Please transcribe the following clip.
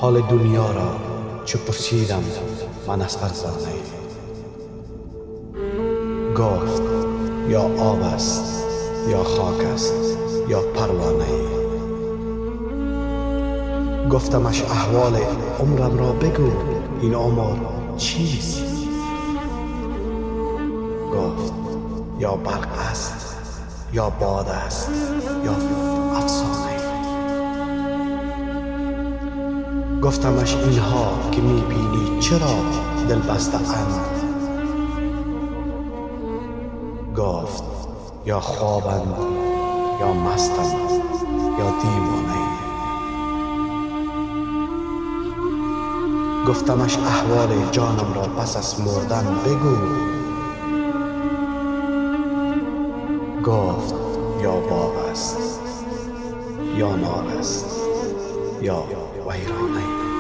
حال دنیا را چو پرسیدم من از فرزانه، گفت یا آب است یا خاک است یا پروانه. گفتمش احوال عمرم را بگو، این عمر چیست؟ گفت یا برق است یا باد است یا افسانه. گفتمش اینها که میبینی چرا دل بسته اند؟ گفت یا خوابند یا مستند یا دیوانه. گفتمش احوال جانم را پس از مردن بگو. گفت یا باغ است یا نار است یا ویرانه.